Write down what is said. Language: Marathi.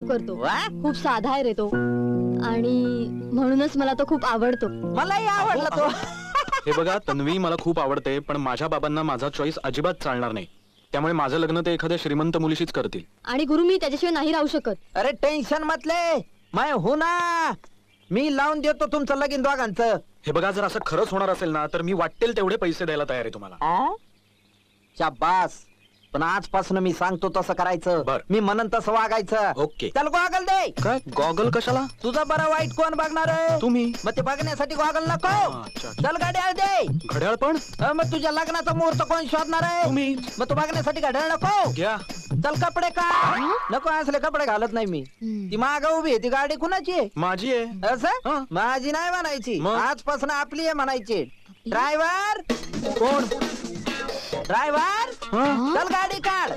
करतो. वा? खूप साधा आहे रे तो आणि म्हणूनच मला तो खूप आवडतो. मलाही आवडला तो. हे बघा तन्वी मला खूप आवडते, पण माझ्या बाबांना माझा चॉईस अजिबात चालणार नाही. त्यामुळे माझं लग्न ते एखाद्या श्रीमंत मुलीशीच करतील. आणि गुरु मी त्याच्याशिवाय नाही राहू शकत. अरे टेन्शन मतले मैं हूं ना, मी लावून देतो तुमचं लगीन दोघांचं. हे बघा जर असं खरंच होणार असेल ना तर मी वाटेल तेवढे पैसे द्यायला तयार आहे तुम्हाला. शाबास. पण आजपासून मी सांगतो तसं करायचं. बर. मी म्हणन तसं वागायचं. ओके. चल गॉगल दे. काय गॉगल कशाला? तुझं बरं वाईट कोण बघणार आहे? तुम्ही. मग ते बघण्यासाठी गॉगल नको. अच्छा. चल गाडी दे. घड्याळ पण मग तुझ्या लग्नाचा मुहूर्त कोण शोधणार आहे? तुम्ही. मग तू बघण्यासाठी घड्याळ नको. घ्या. चल कपडे का नको, असले कपडे घालत नाही मी. ती माग उभी आहे, ती गाडी कुणाची आहे? माझी आहे. असं हा. माझी नाही म्हणायची, मग? आजपासून आपली आहे म्हणायची. ड्रायव्हर कोण? ड्रायव्हर हा? चल गाडी काढ.